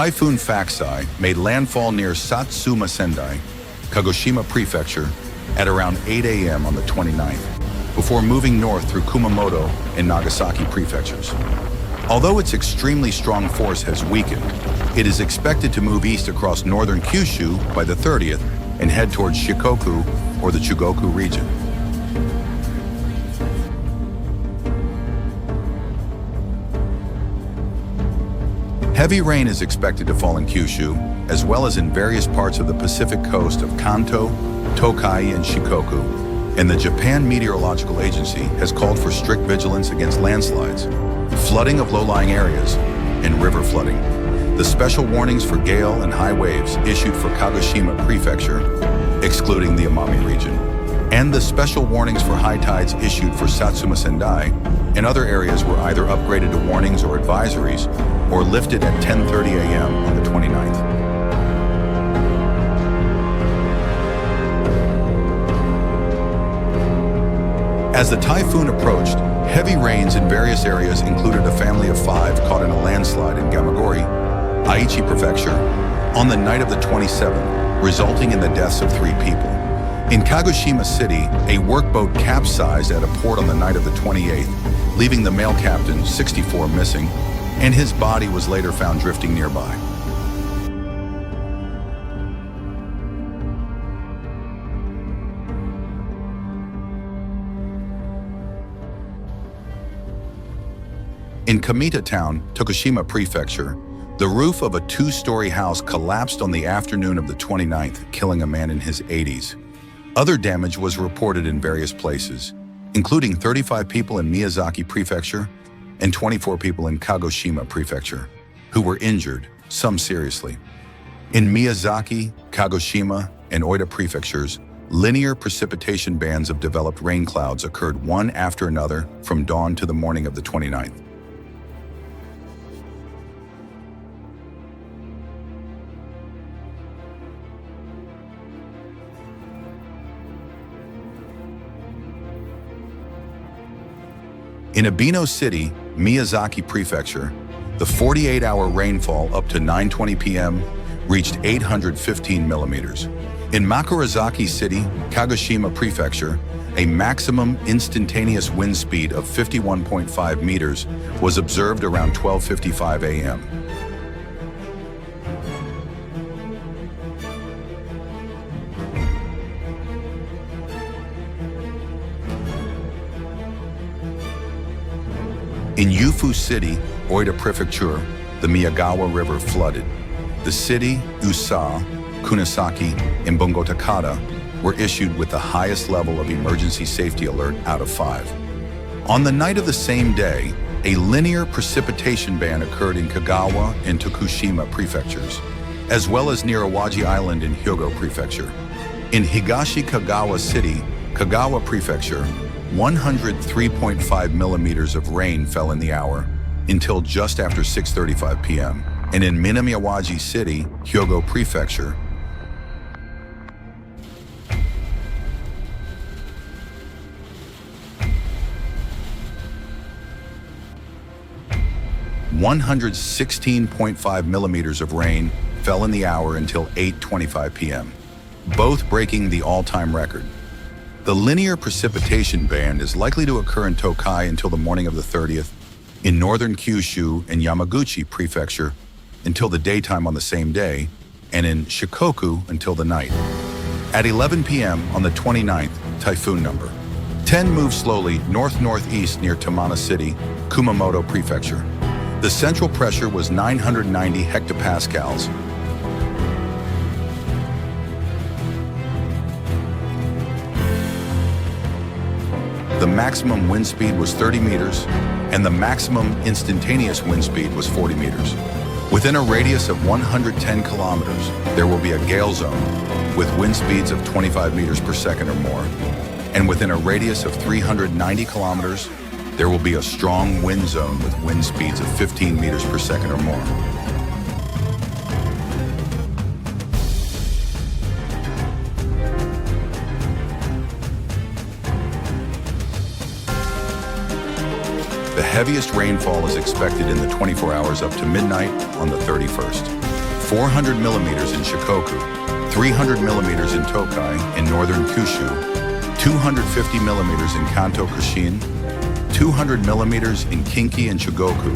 Typhoon Faxai made landfall near Satsuma Sendai, Kagoshima Prefecture, at around 8 a.m. on the 29th, before moving north through Kumamoto and Nagasaki prefectures. Although its extremely strong force has weakened, it is expected to move east across northern Kyushu by the 30th and head towards Shikoku or the Chugoku region. Heavy rain is expected to fall in Kyushu, as well as in various parts of the Pacific coast of Kanto, Tokai, and Shikoku, and the Japan Meteorological Agency has called for strict vigilance against landslides, flooding of low-lying areas, and river flooding. The special warnings for gale and high waves issued for Kagoshima Prefecture, excluding the Amami region, and the special warnings for high tides issued for Satsuma Sendai and other areas were either upgraded to warnings or advisories or lifted at 10:30 a.m. on the 29th. As the typhoon approached, heavy rains in various areas included a family of 5 caught in a landslide in Gamagori, Aichi Prefecture, on the night of the 27th, resulting in the deaths of 3 people. In Kagoshima City, a workboat capsized at a port on the night of the 28th, leaving the male captain, 64, missing, and his body was later found drifting nearby. In Kamita Town, Tokushima Prefecture, the roof of a 2-story house collapsed on the afternoon of the 29th, killing a man in his 80s. Other damage was reported in various places, including 35 people in Miyazaki Prefecture and 24 people in Kagoshima Prefecture, who were injured, some seriously. In Miyazaki, Kagoshima, and Oita prefectures, linear precipitation bands of developed rain clouds occurred one after another from dawn to the morning of the 29th. In Abino City, Miyazaki Prefecture, the 48-hour rainfall up to 9:20 p.m. reached 815 millimeters. In Makurazaki City, Kagoshima Prefecture, a maximum instantaneous wind speed of 51.5 meters was observed around 12:55 a.m. In Yufu City, Oita Prefecture, the Miyagawa River flooded. The city, Usa, Kunisaki, and Bungotakata were issued with the highest level of emergency safety alert out of 5. On the night of the same day, a linear precipitation band occurred in Kagawa and Tokushima prefectures, as well as near Awaji Island in Hyogo Prefecture. In Higashi Kagawa City, Kagawa Prefecture, 103.5 millimeters of rain fell in the hour until just after 6:35 p.m. And in Minami-Awaji City, Hyogo Prefecture, $116.5 millimeters of rain fell in the hour until 8:25 p.m., both breaking the all-time record. The linear precipitation band is likely to occur in Tokai until the morning of the 30th, in northern Kyushu and Yamaguchi Prefecture until the daytime on the same day, and in Shikoku until the night. At 11 p.m. on the 29th, Typhoon No. 10 moved slowly north-northeast near Tamana City, Kumamoto Prefecture. The central pressure was 990 hectopascals. The maximum wind speed was 30 meters, and the maximum instantaneous wind speed was 40 meters. Within a radius of 110 kilometers, there will be a gale zone with wind speeds of 25 meters per second or more. And within a radius of 390 kilometers, there will be a strong wind zone with wind speeds of 15 meters per second or more. The heaviest rainfall is expected in the 24 hours up to midnight on the 31st. 400 millimeters in Shikoku, 300 millimeters in Tokai in northern Kyushu, 250 millimeters in Kanto Kashin, 200 millimeters in Kinki and Chugoku,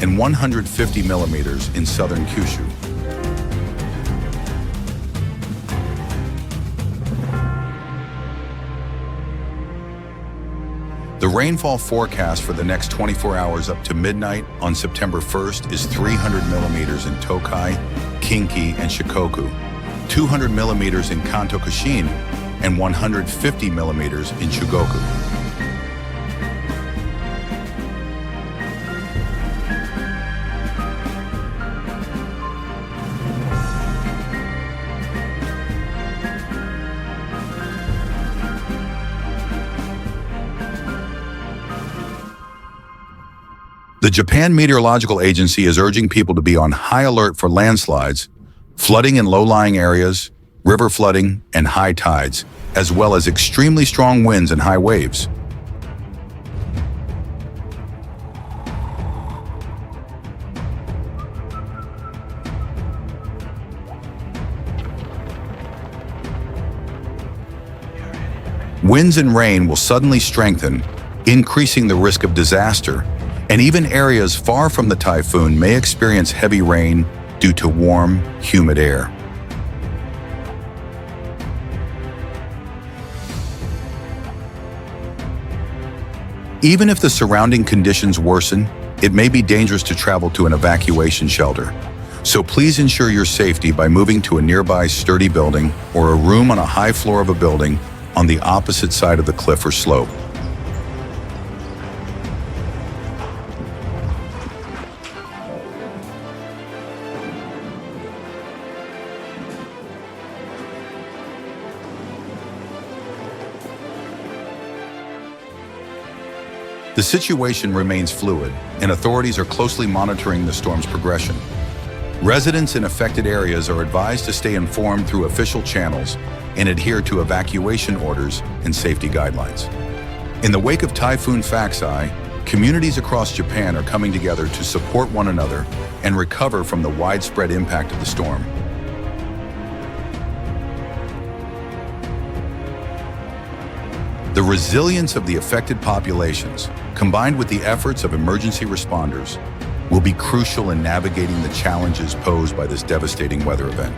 and 150 millimeters in southern Kyushu. The rainfall forecast for the next 24 hours up to midnight on September 1st is 300 millimeters in Tokai, Kinki, and Shikoku, 200 millimeters in Kanto Kashin, and 150 millimeters in Chugoku. The Japan Meteorological Agency is urging people to be on high alert for landslides, flooding in low-lying areas, river flooding, and high tides, as well as extremely strong winds and high waves. Winds and rain will suddenly strengthen, increasing the risk of disaster, and even areas far from the typhoon may experience heavy rain due to warm, humid air. Even if the surrounding conditions worsen, it may be dangerous to travel to an evacuation shelter. So please ensure your safety by moving to a nearby sturdy building or a room on a high floor of a building on the opposite side of the cliff or slope. The situation remains fluid, and authorities are closely monitoring the storm's progression. Residents in affected areas are advised to stay informed through official channels and adhere to evacuation orders and safety guidelines. In the wake of Typhoon Faxai, communities across Japan are coming together to support one another and recover from the widespread impact of the storm. The resilience of the affected populations, combined with the efforts of emergency responders, will be crucial in navigating the challenges posed by this devastating weather event.